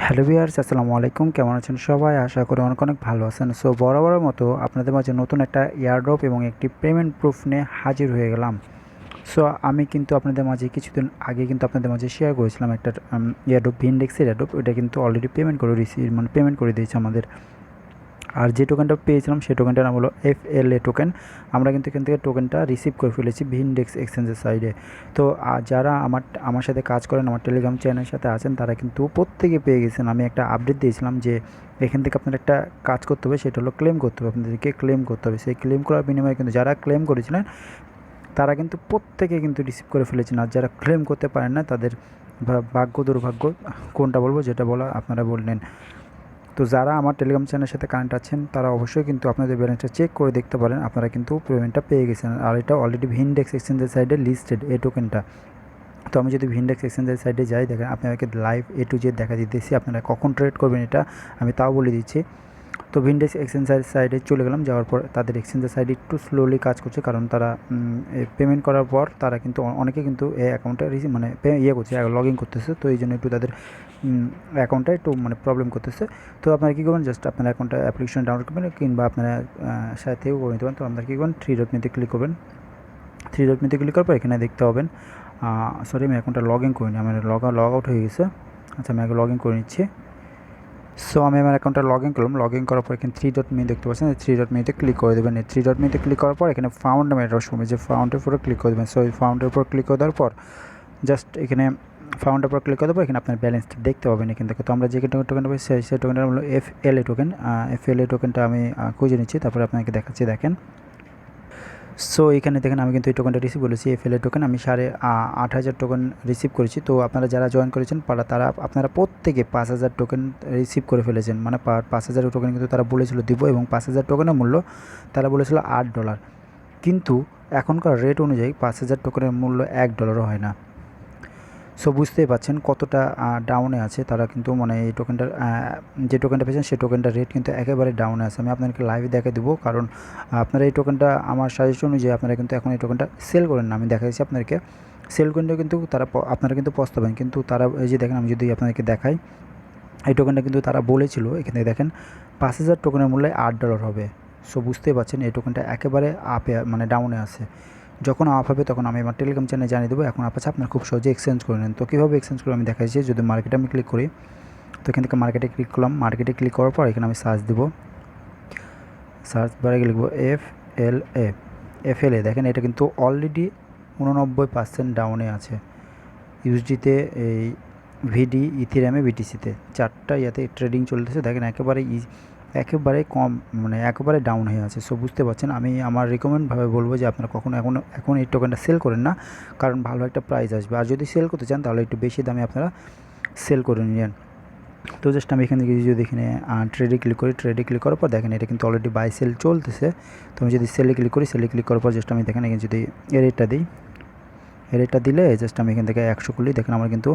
Hello viewers, আসসালামু আলাইকুম। কেমন আছেন সবাই? আশা করি অনেক অনেক ভালো আছেন। সো বরাবরের মতো আপনাদের মাঝে নতুন একটা এয়ারড্রপ এবং একটি পেমেন্ট প্রুফ নিয়ে হাজির হয়ে গেলাম। সো আমি কিন্তু আপনাদের মাঝে কিছুদিন আগে কিন্তু আপনাদের মাঝে শেয়ার করেছিলাম একটা এয়ারড্রপ, ভিনডেক্সের এয়ারড্রপ। ওইটা কিন্তু অলরেডি পেমেন্ট করে পেমেন্ট করে দিয়েছে আমাদের। আর যে টোকেনটা পেয়েছিলাম সেই টোকেনটার নাম হলো FLA টোকেন। আমরা কিন্তু এখান থেকে টোকেনটা রিসিভ করে ফেলেছি ভিনডেক্স এক্সচেঞ্জের সাইডে। তো যারা আমার সাথে কাজ করেন, আমার টেলিগ্রাম চ্যানেলের সাথে আছেন, তারা কিন্তু প্রত্যেকে পেয়ে গেছেন। আমি একটা আপডেট দিয়েছিলাম যে এখান থেকে আপনার একটা কাজ করতে হবে, সেটা হলো ক্লেম করতে হবে। আপনাদেরকে ক্লেম করতে হবে। সেই ক্লেম করার বিনিময়ে কিন্তু যারা ক্লেম করেছিলেন তারা কিন্তু প্রত্যেকে কিন্তু রিসিভ করে ফেলেছেন। আর যারা ক্লেম করতে পারেন না তাদের ভাগ্য দুর্ভাগ্য কোনটা বলবো, যেটা বলা আপনারা বললেন। তো যারা আমার টেলিগ্রাম চ্যানেলের সাথে কানেক্ট আছেন তারা অবশ্যই কিন্তু আপনাদের ব্যালেন্সটা চেক করে দেখতে পারেন। আপনারা কিন্তু পেমেন্টটা পেয়ে গেছেন। আর এটা অলরেডি ভিনডেক্স এক্সচেঞ্জের সাইডে লিস্টেড এই টোকেনটা। তো আমি যদি ভিনডেক্স এক্সচেঞ্জের সাইডে যাই, দেখেন আপনাকে লাইভ A to Z দেখা দিতেছি। আপনারা কখন ট্রেড করবেন এটা আমি তাও বলে দিচ্ছি। তো ভিনডেক্স এক্সচেঞ্জের সাইডে চলে গেলাম। যাওয়ার পর তাদের এক্সচেঞ্জের সাইডে একটু স্লোলি কাজ করছে, কারণ তারা পেমেন্ট করার পর তারা কিন্তু অনেকে কিন্তু এই অ্যাকাউন্টটা করছে, লগ ইন করতেছে। তো এই জন্য একটু তাদের অ্যাকাউন্টটা একটু প্রবলেম করতেছে। তো আপনারা কী করবেন, জাস্ট আপনার অ্যাকাউন্টটা অ্যাপ্লিকেশন ডাউনলোড করবেন, কিংবা আপনারা সাথেও করে নিতে পারেন। তো আপনারা কী করবেন, থ্রি ডট মেতে ক্লিক করবেন। থ্রি ডট মেতে ক্লিক করার পর এখানে দেখতে পাবেন, সরি আমি অ্যাকাউন্টটা লগ ইন করিনি, আমার লগ আউট হয়ে গেছে। আচ্ছা, আমি আগে লগ ইন করে নিচ্ছি। সো আমি আমার অ্যাকাউন্টটা লগ ইন করলাম। লগ ইন করার পর এখানে থ্রি ডট মি দেখতে পাচ্ছেন, থ্রি ডট মিতে ক্লিক করে দেবেন। এই থ্রি ডট মিতে ক্লিক করার পর এখানে ফাউন্ড নামে একটা অপশন, যে ফাউন্ডের উপরে ক্লিক করে দেবেন। সো এই ফাউন্ডের উপর ক্লিক করে দেওয়ার পর জাস্ট এখানে ফাউন্ডের উপর ক্লিক করে দেবো। এখানে আপনার ব্যালেন্সটা দেখতে পাবেন এখান থেকে। তো আমরা যে টোকেনটা পাই সেই টোকেনটা হলো FLA টোকেন। FLA টোকেনটা আমি খুঁজে নিচ্ছি, তারপরে আপনাকে দেখাচ্ছি। দেখেন, সো এখানে দেখেন আমি কিন্তু এই টোকেনটা রিসিভ করেছি, FLA টোকেন। আমি 8,500 টোকেন রিসিভ করেছি। তো আপনারা যারা জয়েন করেছেন আপনারা প্রত্যেকে 5,000 টোকেন রিসিভ করে ফেলেছেন। 5,000 টোকেন কিন্তু তারা বলেছিল দিব, এবং 5,000 টোকেনের মূল্য তারা বলেছিল $8। কিন্তু এখনকার রেট অনুযায়ী 5,000 টোকেনের মূল্য $1 হয় না। সো বুঝতেই পারছেন কতটা ডাউনে আছে তারা। কিন্তু এই টোকেনটার যে টোকেনটা পেয়েছেন সেই টোকেনটার রেট কিন্তু একেবারে ডাউনে আছে। আমি আপনাদেরকে লাইভে দেখে দেবো, কারণ আপনারা এই টোকেনটা, আমার সাজেশন অনুযায়ী আপনারা কিন্তু এখন এই টোকেনটা সেল করেন না। আমি দেখাচ্ছি আপনাদেরকে সেল করলেও কিন্তু আপনারা কিন্তু পস্তাবেন। কিন্তু তারা এই যে দেখেন, আমি যদি আপনাদেরকে দেখাই, এই টোকেনটা কিন্তু তারা বলেছিল, এখানে দেখেন 5,000 টোকেনের মূল্যে $8 হবে। সো বুঝতেই পারছেন এই টোকেনটা একেবারে আপে ডাউনে আছে। যখন আপ হবে তখন আমি আমার টেলিগ্রাম চ্যানেলে জানিয়ে দেবো। এখন আপ আছে, আপনারা খুব সহজে এক্সচেঞ্জ করে নেন। তো কীভাবে এক্সচেঞ্জ করে আমি দেখাচ্ছি। যদি মার্কেটে আমি ক্লিক করি, তো এখান থেকে মার্কেটে ক্লিক করলাম। মার্কেটে ক্লিক করার পর এখানে আমি সার্চ দেবো। সার্চ বারে লিখবো FLA। দেখেন এটা কিন্তু অলরেডি 89% ডাউনে আছে। ইউএসডিতে, এই ভিডি, ইথেরিয়ামে, বিটিসিতে চারটা ইয়াতে ট্রেডিং চলতেছে। দেখেন একেবারে কম, একেবারে ডাউন হয়ে আছে। সো বুঝতে পারছেন, আমি আমার রিকমেন্ডভাবে বলবো যে আপনারা কখনো এখন এই টোকেনটা সেল করেন না, কারণ ভালো একটা প্রাইস আসবে। আর যদি সেল করতে চান তাহলে একটু বেশি দামে আপনারা সেল করে নিন। তো জাস্ট আমি এখান থেকে যদি এখানে ট্রেডে ক্লিক করি, ট্রেডে ক্লিক করার পর দেখেন এটা কিন্তু অলরেডি বাই সেল চলতেছে। তো আমি যদি সেলে ক্লিক করি, সেলে ক্লিক করার পর জাস্ট আমি দেখেন এখানে যদি রেটটা দিই, রেটটা দিলে জাস্ট আমি এখান থেকে 100 করলেই দেখেন আমার কিন্তু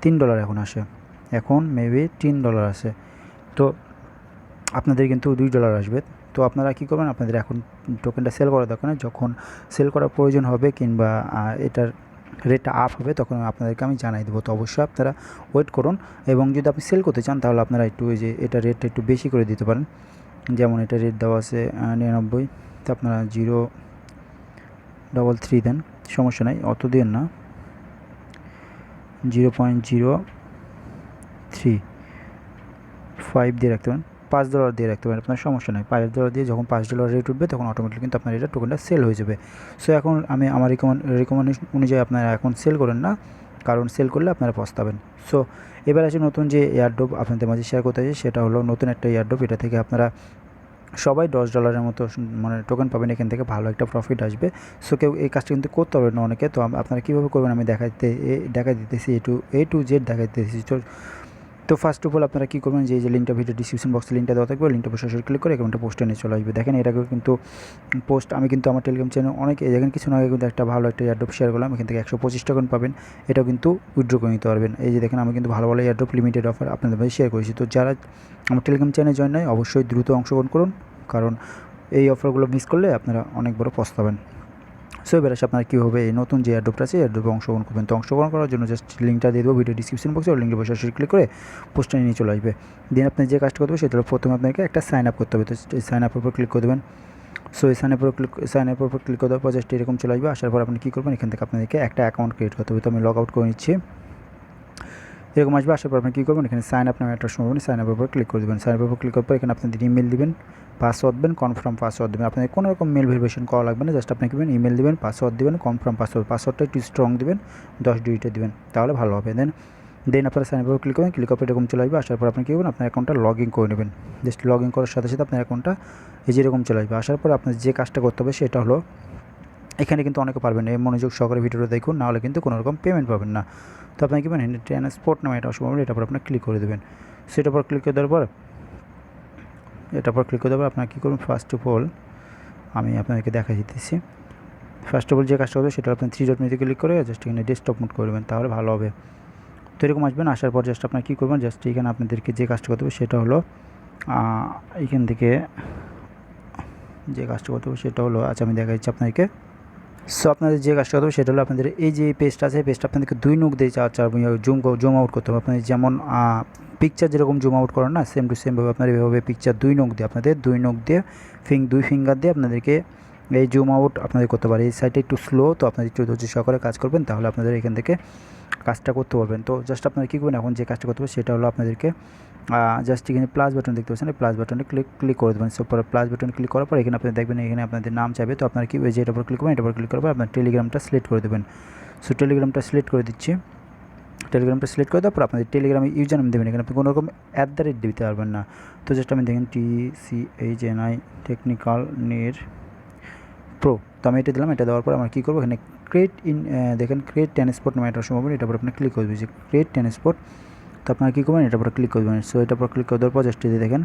$3 এখন আসে। এখন মেবি $3 আসে। তো আপনাদের কিন্তু $2 আসবে। তো আপনারা কী করবেন, আপনাদের এখন টোকেনটা সেল করার দরকার নেই। যখন সেল করার প্রয়োজন হবে কিংবা এটার রেটটা আপ হবে তখন আপনাদেরকে আমি জানাই দেবো। তো অবশ্যই আপনারা ওয়েট করুন। এবং যদি আপনি সেল করতে চান তাহলে আপনারা একটু এই যে এটা রেটটা একটু বেশি করে দিতে পারেন। যেমন এটা রেট দেওয়া আছে 99, তো আপনারা 0.33 দেন, সমস্যা নাই, অত দিন না, 0.035 দিয়ে রাখতে পারেন, $5 দিয়ে রাখতে পারেন, আপনার সমস্যা নেই। $5 দিয়ে যখন $5 রেট উঠবে তখন অটোমেটিক কিন্তু আপনার এটা টোকেনটা সেল হয়ে যাবে। সো এখন আমি আমার রিকমেন্ডেশন অনুযায়ী আপনারা এখন সেল করেন না, কারণ সেল করলে আপনারা পস্তাবেন। সো এবার আছে নতুন যে এয়ারড্রপ আপনাদের মাঝে শেয়ার করতে চাই, সেটা হলো নতুন একটা এয়ারড্রপ। এটা থেকে আপনারা সবাই $10 মতো টোকেন পাবেন। এখান থেকে ভালো একটা প্রফিট আসবে। সো কেউ এই কাজটা কিন্তু করতে পারবেন না অনেকে। তো আপনারা কীভাবে করবেন আমি দেখা দিতেছি, A to Z দেখা দিতেছি। তো ফার্স্ট অফ অল আপনারা কী করবেন, যে লিঙ্কটা ভিডিও ডিসক্রিপশন বক্সে লিঙ্কটা দেওয়া থাকবে, লিঙ্কটা সরাসরি ক্লিক করে অ্যাকাউন্টটা পোস্টে নিয়ে চলে আসবে। দেখেন এটাকেও কিন্তু পোস্ট আমি কিন্তু আমার টেলিগ্রাম চ্যানেল অনেক দেখেন কিছু আগে কিন্তু একটা ভালো একটা এয়ারড্রপ শেয়ার করলাম। এখান থেকে 125 টোকেন পাবেন, এটাও কিন্তু উইথড্র করে নিতে পারবেন। এই যে দেখেন আমি কিন্তু ভালো ভালো এয়ারড্রপ লিমিটেড অফার আপনাদের ভাই শেয়ার করেছি। তো যারা আমার টেলিগ্রাম চ্যানেলে জয়েন নয় অবশ্যই দ্রুত অংশগ্রহণ করুন, কারণ এই অফারগুলো মিস করলে আপনারা অনেক বড় পস্তাবেন। সো এবার আসে আপনার কী হবে, এই নতুন যে এয়ারড্রপটা আছে এয়ারড্রপে অংশগ্রহণ করবেন। তো অংশগ্রহণ করার জন্য জাস্ট লিঙ্কটা দিয়ে দেবো ভিডিও ডিসক্রিপশন বক্সে, ওই লিঙ্কে বসে ক্লিক করে পোস্টটা নিয়ে চলে আসবে। দেন আপনি যে কাজটা করতে হবে সেটা হলো প্রথমে আপনাকে একটা সাইন আপ করতে হবে। তো সাইন আপের উপর ক্লিক করে দেবেন। সো এই সাইন আপের উপর ক্লিক করার পর জাস্ট এরকম চলে আসবে। আসার পর আপনি কী করবেন, এখান থেকে আপনাদেরকে একটা অ্যাকাউন্ট ক্রিয়েট করতে হবে। তো আমি লগ আউট করে নিচ্ছি। এরকম আসবে। আসার পর আপনি কী করবেন, এখানে সাইন আপ নামে একটা সময় সাইন আপের উপর ক্লিক করে দেবেন। সাইন আপের উপর ক্লিক করার পর এখানে আপনাদের ইমেল দিবেন, পাসওয়ার্ড দেবেন, কনফার্ম পাসওয়ার্ড দেবেন। আপনাদের কোনো রকম মেল ভেরিফিকেশন করা লাগবে না, জাস্ট আপনি কী করবেন, ইমেল দেবেন, পাসওয়ার্ড দেবেন, কনফার্ম পাসওয়ার্ডটা একটু স্ট্রং দেবেন, 10 ডিজিটের দেবেন, তাহলে ভালো হবে। দেন আপনারা সাইন আপের উপর ক্লিক করবেন। ক্লিক করে এরকম চলে আসবে। আসার পর আপনি কী করবেন, আপনার অ্যাকাউন্টটা লগ ইন করে নেবেন। জাস্ট লগ ইন করার সাথে সাথে আপনার অ্যাকাউন্টটা এই যেরকম চলে আসবে। আসার পর আপনার যে কাজটা করতে হবে সেটা হলো, এখানে কিন্তু অনেকে পারবেন না, এই মনোযোগ সহকারে ভিডিওটা দেখুন, নাহলে কিন্তু কোনো রকম পেমেন্ট পাবেন না। তো আপনি কী পাবেন, ট্রান্সপোর্ট নামে এটা অসম্ভব, এটার পর আপনি ক্লিক করে দেবেন। সেটার পর ক্লিক করে দেওয়ার পর আপনার কী করবেন, ফার্স্ট অফ অল আমি আপনাদেরকে দেখা দিতেছি। ফার্স্ট অফ অল যে কাজটা হবে সেটা আপনি 3 ডট মেনুতে ক্লিক করে জাস্ট এখানে ডেস্কটপ মোড করবেন, তাহলে ভালো হবে। তো এরকম আসবেন। আসার পর জাস্ট আপনার কী করবেন, জাস্ট এখানে আপনাদেরকে যে কাজটা করতে হবে সেটা হলো এখান থেকে যে কাজটা করতে হবে সেটা হলো, আচ্ছা আমি দেখা দিচ্ছি আপনাদেরকে। সো আপনাদের যে কাজটা করতে হবে সেটা হলো, আপনাদের এই যে পেজটা আছে, পেজটা আপনাদেরকে 2 নখ দিয়ে জুম আউট করতে হবে। আপনাদের যেমন পিকচার যেরকম জুম আউট করেন না, সেম টু সেমভাবে আপনার এভাবে পিকচার 2 নখ দিয়ে আপনাদের 2 নখ দিয়ে 2 ফিঙ্গার দিয়ে আপনাদেরকে এই জুম আউট আপনাদের করতে পারে। এই সাইডটা একটু স্লো, তো আপনাদের একটু ধৈর্য সহকারে কাজ করবেন, তাহলে আপনাদের এখান থেকে কাজটা করতে পারবেন। তো জাস্ট আপনারা কী করবেন, এখন যে কাজটা করতে হবে সেটা হলো আপনাদেরকে জাস্ট এখানে প্লাস বাটন দেখতে পাচ্ছেন, প্লাস বাটনে ক্লিক করে দেবেন। সো পরে প্লাস বাটনে ক্লিক করার পর এখানে আপনি দেখবেন এখানে আপনাদের নাম চাইবে। তো আপনারা কি যে এটার উপর ক্লিক করবেন, এটার উপর ক্লিক করার পর আপনার টেলিগ্রামটা সিলেক্ট করে দেবেন। সো টেলিগ্রামটা সিলেক্ট করে দিচ্ছি। টেলিগ্রামটা সিলেক্ট করে দেওয়ার পর আপনাদের টেলিগ্রামে ইউজার নেম দেবেন। এখানে আপনি কোনো রকম @ দিতে পারবেন না। তো জাস্ট আমি দেখেন TCHNI টেকনিক্যাল নির প্রো, তো আমি এটা দিলাম। এটা দেওয়ার পর আমরা কী করবো, এখানে দেখেন ক্রিয়েট ট্রান্সপোর্ট নামে একটা সম্ভব, এটার উপর আপনি ক্লিক করে দেবেন যে ক্রিয়েট ট্রান্সপোর্ট। তো আপনারা কী করবেন, এটার উপর ক্লিক করে দেবেন। সো এটার উপর ক্লিক করে দেওয়ার পর জাস্ট এই দেখেন।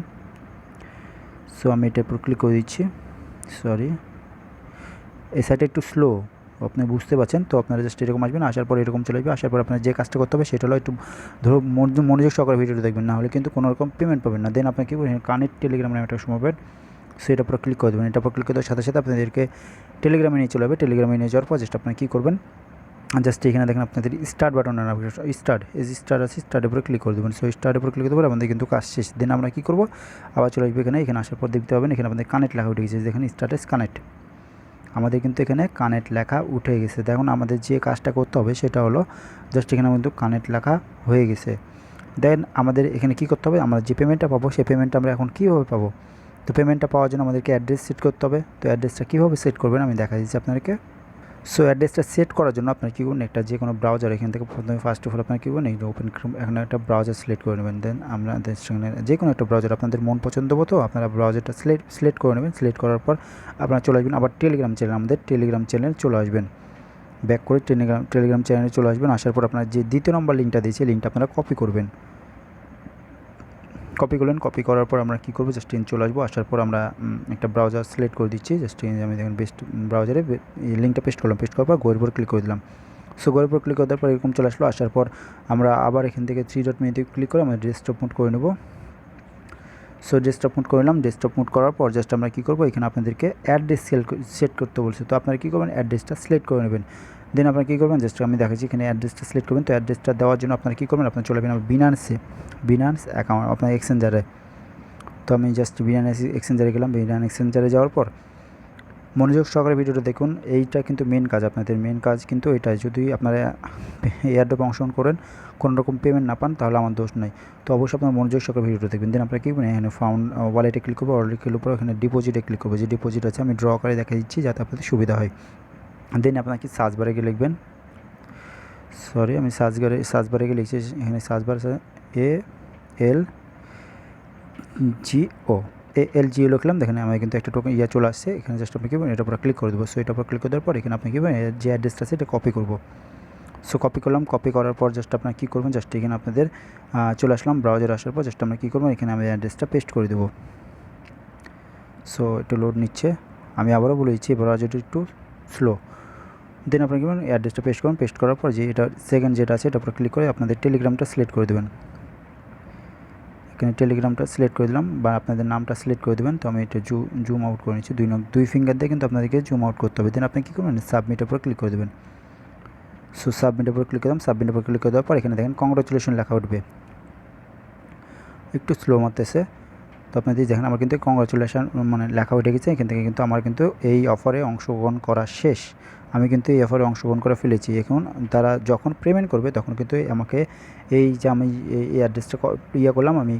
সো আমি এটার উপর ক্লিক করে দিচ্ছি। সরি, এই সাইডটা একটু স্লো, আপনি বুঝতে পারছেন। তো আপনারা জাস্ট এরকম আসবেন। আসার পর এরকম চলে আসবে। আসার পর আপনার যে কাজটা করতে হবে সেটা হলো, একটু ধরো মনোযোগ সহকারে ভিডিওটা দেখবেন, না হলে কিন্তু কোনো রকম পেমেন্ট পাবেন না। দেন আপনি কী করবেন, কানেক্ট টেলিগ্রাম নামে একটা সময় পাবেন। সো এটার উপর ক্লিক করে দেবেন। এটার উপর ক্লিক করে দেওয়ার সাথে সাথে আপনাদেরকে টেলিগ্রামে নিয়ে চলে যাবে। টেলিগ্রামে নিয়ে যাওয়ার পর জাস্ট আপনারা কী করবেন, জাস্ট এখানে দেখেন আপনাদের স্টার্ট বাটন স্টার্ট আছে, স্টার্টের উপরে ক্লিক করে দেবেন। সো স্টার্টের উপরে ক্লিক করতে পারে আমাদের কিন্তু কাজ শেষ। দেন আমরা কী করবো, আবার চলে আসবে এখানে। এখানে আসার পর দেখতে পাবেন এখানে আপনাদের কানেক্ট লেখা উঠে গেছে। দেখেন স্ট্যাটাস কানেক্ট, আমাদের কিন্তু এখানে কানেক্ট লেখা উঠে গেছে। দেখুন আমাদের যে কাজটা করতে হবে সেটা হলো, জাস্ট এখানে কিন্তু কানেক্ট লেখা হয়ে গেছে। দেন আমাদের এখানে কী করতে হবে, আমরা যে পেমেন্টটা পাবো সেই পেমেন্টটা আমরা এখন কীভাবে পাবো। তো পেমেন্টটা পাওয়ার জন্য আমাদেরকে অ্যাড্রেস সেট করতে হবে। তো অ্যাড্রেসটা কীভাবে সেট করবেন আমি দেখা দিচ্ছি আপনাদেরকে। সো অ্যাড্রেসটা সেট করার জন্য আপনার কী করুন, একটা যে কোনো ব্রাউজার এখান থেকে প্রথমে ফার্স্ট অফ অল আপনার কী করুন, এই ওপেন এখানে একটা ব্রাউজার সিলেক্ট করে নেবেন। দেন আমাদের সঙ্গে যে কোনো একটা ব্রাউজার আপনাদের মন পছন্দ মতো আপনারা ব্রাউজারটা সিলেক্ট করে নেবেন। সিলেক্ট করার পর আপনারা চলে আসবেন আবার টেলিগ্রাম চ্যানেল, আমাদের টেলিগ্রাম চ্যানেলে চলে আসবেন। ব্যাক করে টেলিগ্রাম চ্যানেলে চলে আসবেন। আসার পর আপনার যে দ্বিতীয় নম্বর লিঙ্কটা দিয়েছে, লিঙ্কটা আপনারা কপি করবেন। কপি করলেন, কপি করার পর আমরা কী করবো, জাস্ট চলে আসবো। আসার পর আমরা একটা ব্রাউজার সিলেক্ট করে দিচ্ছি। জাস্ট আমি দেখেন বেস্ট ব্রাউজারে লিঙ্কটা পেস্ট করলাম। পেস্ট করার পর গোয়ের উপর ক্লিক করে দিলাম। সো গোয়ের উপর ক্লিক করার পর এরকম চলে আসলো। আসার পর আমরা আবার এখান থেকে 3 ডট মেনুতে ক্লিক করে আমরা ডেস্কটপ মোড করে নেব। সো ডেস্কটপ মোড করলাম। ডেস্কটপ মোড করার পর জাস্ট আমরা কী করবো, এখানে আপনাদেরকে অ্যাড্রেস সেট করতে বলছে। তো আপনারা কী করবেন, অ্যাড্রেসটা সিলেক্ট করে নেবেন। দেন আপনারা কী করবেন, জাস্ট আমি দেখাচ্ছি এখানে অ্যাড্রেসটা সিলেক্ট করবেন। তো অ্যাড্রেসটা দেওয়ার জন্য আপনারা কী করবেন, আপনারা চলে যাবেন বিনান্স অ্যাকাউন্ট আপনার এক্সচেঞ্জারে। তো আমি জাস্ট বিনান্স এক্সচেঞ্জারে গেলাম। বিনান্স এক্সচেঞ্জারে যাওয়ার পর মনোযোগ সহকারে ভিডিওটা দেখুন। এইটা কিন্তু মেন কাজ, আপনাদের মেন কাজ কিন্তু এটাই। যদি আপনারা এয়ারড্রপে অংশগ্রহণ করেন, কোনো রকম পেমেন্ট না পান, তাহলে আমার দোষ নাই। তো অবশ্যই আপনার মনোযোগ সহকারে ভিডিওটা দেখবেন। দেন আপনারা কী করবেন, এখানে ওয়ালেটে ক্লিক করবো। ওয়ালেটে ক্লিক করবো, এখানে ডিপোজিটে ক্লিক করবো। যে ডিপোজিট আছে আমি ড্র করে দেখা দিচ্ছি যাতে আপনাদের সুবিধা হয়। দেন আপনার কি সার্চ বারে গিয়ে লিখবেন, সরি আমি সার্চ বারে গিয়ে লিখছি। এখানে সার্চ বার আছে ALGO লিখলাম। দেখেন আমার কিন্তু একটা টোকেন চলে আসছে। এখানে জাস্ট আপনি কী করবেন, এটার উপর ক্লিক করে দেবো। সো এটার উপর ক্লিক করে দেওয়ার পর এখানে আপনি কী করবেন, যে অ্যাড্রেসটা আছে এটা কপি করবো। সো কপি করলাম। কপি করার পর জাস্ট আপনারা কী করবেন, জাস্ট এখানে আপনাদের চলে আসলাম। ব্রাউজার আসার পর জাস্ট আমরা কী করবো, এখানে আমি অ্যাড্রেসটা পেস্ট করে দেবো। সো একটু লোড নিচ্ছে, আমি আবারও বলে দিচ্ছি ব্রাউজারটা একটু স্লো। দেন আপনারা কী করবেন, অ্যাড্রেসটা পেস্ট করুন। পেস্ট করার পর যে এটা সেকেন্ড যেটা আছে এটার উপর ক্লিক করে আপনাদের টেলিগ্রামটা সিলেক্ট করে দেবেন। এখানে টেলিগ্রামটা সিলেক্ট করে দিলাম বা আপনাদের নামটা সিলেক্ট করে দেবেন। তো আমি এটা জুম আউট করে নিচ্ছি, দুই ফিঙ্গার দিয়ে কিন্তু আপনাদেরকে জুম আউট করতে হবে। দেন আপনি কী করবেন, সাবমিটের উপর ক্লিক করে দেবেন। সো সাবমিটের উপর ক্লিক করলাম, সাবমিটের উপর ক্লিক করে দেওয়ার পর এখানে দেখেন কংগ্রাচুলেশন লেখা উঠবে, একটু স্লো মারতেছে। তো আপনাদের দেখেন আমার কিন্তু কংগ্রাচুলেশন মানে লেখা উঠে গেছে। এখান থেকে কিন্তু আমার কিন্তু এই অফারে অংশগ্রহণ করা শেষ। আমি কিন্তু এই অফারে অংশগ্রহণ করে ফেলেছি। এখন তারা যখন পেমেন্ট করবে তখন কিন্তু আমাকে এই যে আমি এই অ্যাড্রেসটা করলাম, আমি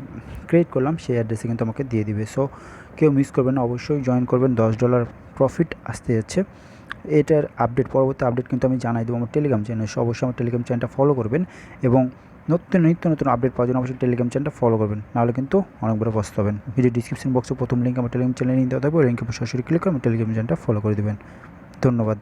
ক্রিয়েট করলাম, সেই অ্যাড্রেসে কিন্তু আমাকে দিয়ে দিবে। সো কেউ মিস করবেন না, অবশ্যই জয়েন করবেন। $10 প্রফিট আসতে যাচ্ছে। এটার পরবর্তী আপডেট কিন্তু আমি জানাই দেবো আমার টেলিগ্রাম চ্যানেলে। সো অবশ্যই আমার টেলিগ্রাম চ্যানেলটা ফলো করবেন এবং নিত্য নতুন আপডেট পাওয়ার জন্য অবশ্যই টেলিগ্রাম চ্যানেলটা ফলো করবেন, নাহলে কিন্তু অনেক বড় পস্তাবেন। ভিডিও ডিসক্রিপশন বক্সে প্রথম লিঙ্ক আমার টেলিগ্রাম চ্যানেলে নিয়ে দেওয়া থাকবে, ওই লিঙ্কে সরাসরি ক্লিক করে আমার টেলিগ্রাম চ্যানেলটা ফলো করে দেবেন। ধন্যবাদ।